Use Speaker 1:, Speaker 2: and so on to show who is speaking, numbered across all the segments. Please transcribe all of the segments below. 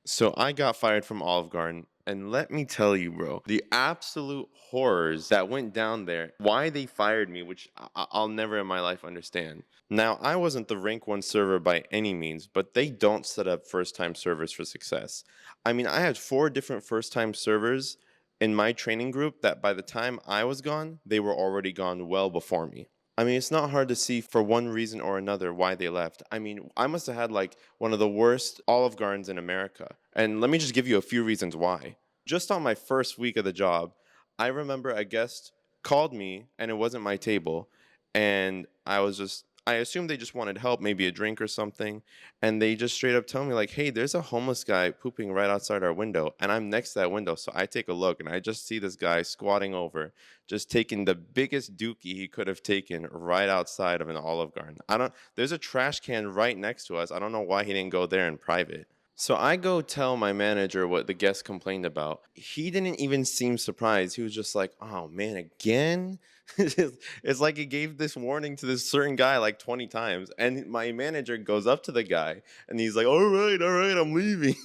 Speaker 1: So I got fired from Olive Garden, and let me tell you, bro, the absolute horrors that went down there, why they fired me, which I'll never in my life understand. Now, I wasn't the rank one server by any means, but they don't set up first time servers for success. I mean, I had four different first time servers in my training group that by the time I was gone, they were already gone well before me. I mean, it's not hard to see for one reason or another why they left. I mean, I must have had like one of the worst Olive Gardens in America. And let me just give you a few reasons why. Just on my first week of the job, I remember a guest called me and it wasn't my table. And I assumed they just wanted help, maybe a drink or something. And they just straight up tell me, like, hey, there's a homeless guy pooping right outside our window. And I'm next to that window. So I take a look and I just see this guy squatting over, just taking the biggest dookie he could have taken right outside of an Olive Garden. There's a trash can right next to us. I don't know why he didn't go there in private. So I go tell my manager what the guest complained about. He didn't even seem surprised. He was just like, oh man, again? It's like he gave this warning to this certain guy like 20 times. And my manager goes up to the guy and he's like, all right, I'm leaving.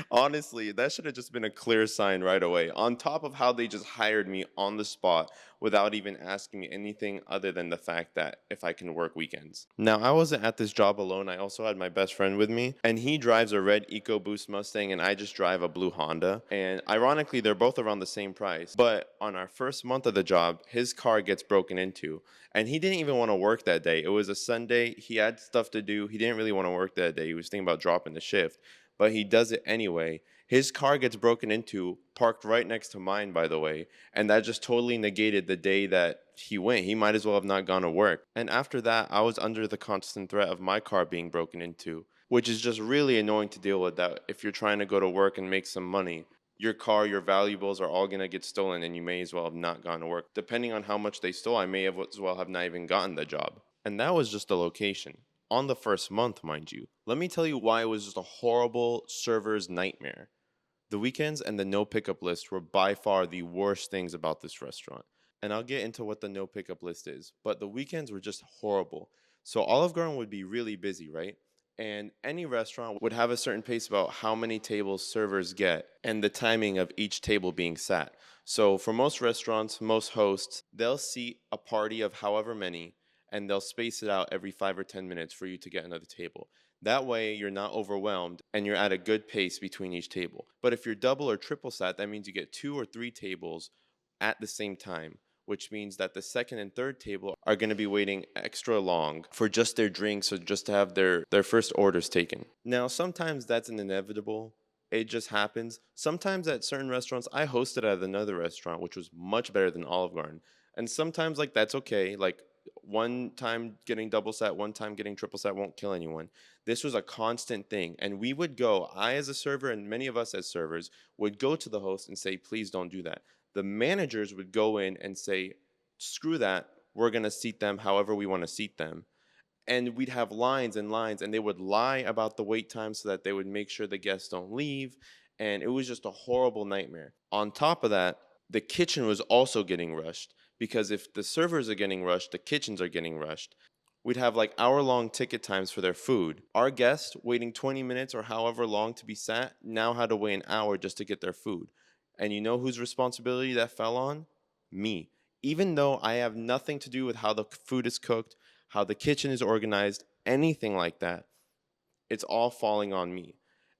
Speaker 1: Honestly, that should have just been a clear sign right away. On top of how they just hired me on the spot without even asking me anything other than the fact that if I can work weekends. Now, I wasn't at this job alone. I also had my best friend with me, and he drives a red EcoBoost Mustang, and I just drive a blue Honda. And ironically, they're both around the same price. But on our first month of the job, his car gets broken into, and he didn't even want to work that day. It was a Sunday. He had stuff to do. He didn't really want to work that day. He was thinking about dropping the shift, but he does it anyway. His car gets broken into, parked right next to mine, by the way, and that just totally negated the day that he went. He might as well have not gone to work. And after that, I was under the constant threat of my car being broken into, which is just really annoying to deal with. That if you're trying to go to work and make some money, your car, your valuables are all gonna get stolen, and you may as well have not gone to work. Depending on how much they stole, I may have as well have not even gotten the job. And that was just the location on the first month, mind you. Let me tell you why it was just a horrible server's nightmare. The weekends and the no pickup list were by far the worst things about this restaurant. And I'll get into what the no pickup list is, but the weekends were just horrible. So Olive Garden would be really busy, right? And any restaurant would have a certain pace about how many tables servers get and the timing of each table being sat. So for most restaurants, most hosts, they'll seat a party of however many and they'll space it out every 5 or 10 minutes for you to get another table. That way, you're not overwhelmed and you're at a good pace between each table. But if you're double or triple sat, that means you get two or three tables at the same time, which means that the second and third table are going to be waiting extra long for just their drinks or just to have their first orders taken. Now, sometimes that's an inevitable. It just happens. Sometimes at certain restaurants, I hosted at another restaurant, which was much better than Olive Garden. And sometimes, like, that's okay. Like, one time getting double set, one time getting triple set won't kill anyone. This was a constant thing. And we would go, I as a server and many of us as servers would go to the host and say, please don't do that. The managers would go in and say, screw that. We're going to seat them however we want to seat them. And we'd have lines and lines, and they would lie about the wait time so that they would make sure the guests don't leave. And it was just a horrible nightmare. On top of that, the kitchen was also getting rushed because if the servers are getting rushed, the kitchens are getting rushed. We'd have like hour-long ticket times for their food. Our guests waiting 20 minutes or however long to be sat now had to wait an hour just to get their food. And you know whose responsibility that fell on? Me. Even though I have nothing to do with how the food is cooked, how the kitchen is organized, anything like that, it's all falling on me.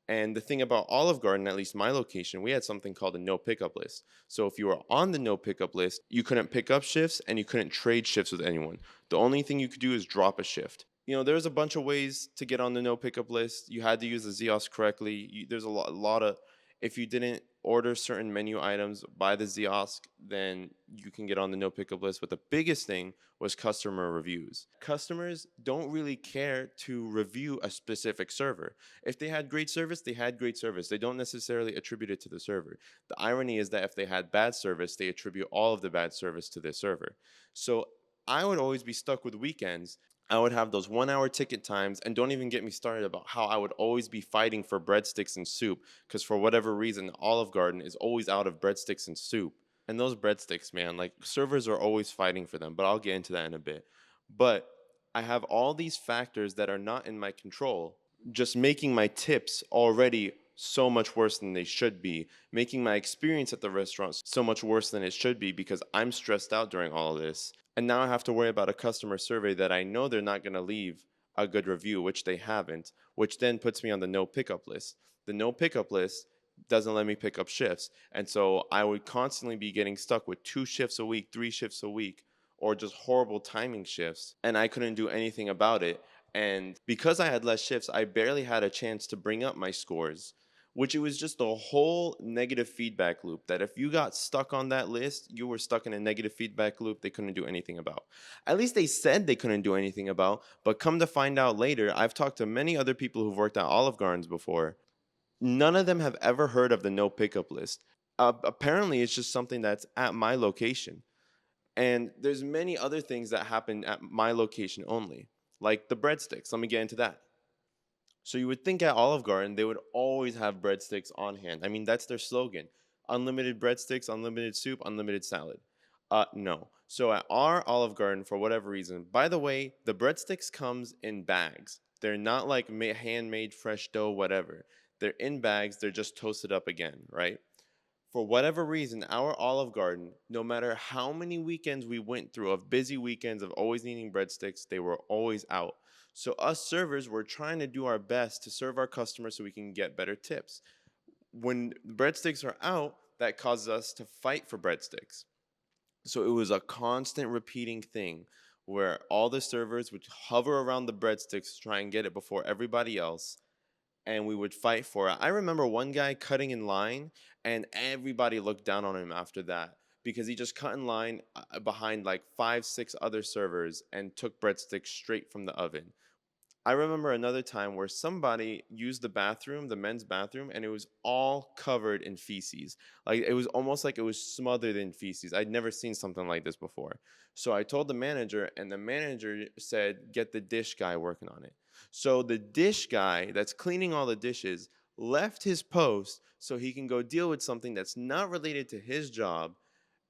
Speaker 1: And the thing about Olive Garden, at least my location, we had something called a no pickup list. So if you were on the no pickup list, you couldn't pick up shifts and you couldn't trade shifts with anyone. The only thing you could do is drop a shift. You know, there's a bunch of ways to get on the no pickup list. You had to use the Zios correctly. There's a lot of, if you didn't order certain menu items by the Ziosk, then you can get on the no pickup list. But the biggest thing was customer reviews. Customers don't really care to review a specific server. If they had great service, they had great service. They don't necessarily attribute it to the server. The irony is that if they had bad service, they attribute all of the bad service to their server. So I would always be stuck with weekends. I would have those 1 hour ticket times, and don't even get me started about how I would always be fighting for breadsticks and soup because for whatever reason, Olive Garden is always out of breadsticks and soup. And those breadsticks, man, like servers are always fighting for them, but I'll get into that in a bit. But I have all these factors that are not in my control just making my tips already so much worse than they should be, making my experience at the restaurant so much worse than it should be because I'm stressed out during all of this. And now I have to worry about a customer survey that I know they're not going to leave a good review, which they haven't, which then puts me on the no pickup list. The no pickup list doesn't let me pick up shifts. And so I would constantly be getting stuck with 2 shifts a week, 3 shifts a week, or just horrible timing shifts. And I couldn't do anything about it. And because I had less shifts, I barely had a chance to bring up my scores, which it was just a whole negative feedback loop that if you got stuck on that list, you were stuck in a negative feedback loop they couldn't do anything about. At least they said they couldn't do anything about, but come to find out later, I've talked to many other people who've worked at Olive Gardens before. None of them have ever heard of the no pickup list. Apparently, it's just something that's at my location. And there's many other things that happen at my location only, like the breadsticks. Let me get into that. So you would think at Olive Garden they would always have breadsticks on hand. I mean, that's their slogan: unlimited breadsticks, unlimited soup, unlimited salad. No. So at our Olive Garden, for whatever reason, by the way, the breadsticks comes in bags. They're not like handmade fresh dough, whatever. They're in bags. They're just toasted up again, right? For whatever reason, our Olive Garden, no matter how many weekends we went through of busy weekends of always needing breadsticks, they were always out. So us servers were trying to do our best to serve our customers so we can get better tips. When breadsticks are out, that causes us to fight for breadsticks. So it was a constant repeating thing where all the servers would hover around the breadsticks to try and get it before everybody else, and we would fight for it. I remember one guy cutting in line, and everybody looked down on him after that because he just cut in line behind like 5, 6 other servers and took breadsticks straight from the oven. I remember another time where somebody used the bathroom, the men's bathroom, and it was all covered in feces. Like it was almost like it was smothered in feces. I'd never seen something like this before. So I told the manager, and the manager said, "Get the dish guy working on it." So the dish guy that's cleaning all the dishes left his post so he can go deal with something that's not related to his job,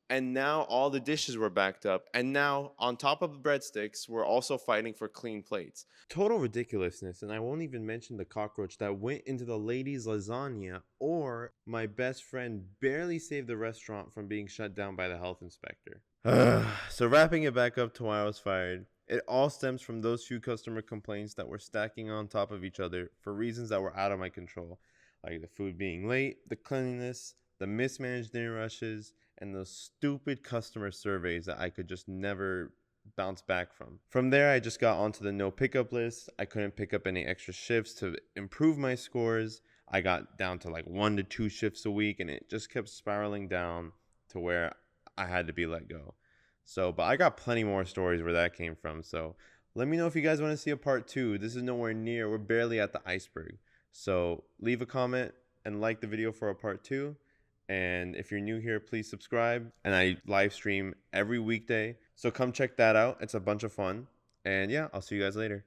Speaker 1: and now all the dishes were backed up, and now on top of the breadsticks we're also fighting for clean plates. Total ridiculousness. And I won't even mention the cockroach that went into the lady's lasagna, or my best friend barely saved the restaurant from being shut down by the health inspector. So wrapping it back up to why I was fired, it all stems from those few customer complaints that were stacking on top of each other for reasons that were out of my control, like the food being late, the cleanliness, the mismanaged dinner rushes, and those stupid customer surveys that I could just never bounce back from. From there, I just got onto the no pickup list. I couldn't pick up any extra shifts to improve my scores. I got down to like 1 to 2 shifts a week, and it just kept spiraling down to where I had to be let go. So, but I got plenty more stories where that came from. So let me know if you guys want to see a part 2. This is nowhere near, we're barely at the iceberg. So leave a comment and like the video for a part 2. And if you're new here, please subscribe. And I live stream every weekday, so come check that out. It's a bunch of fun. And yeah, I'll see you guys later.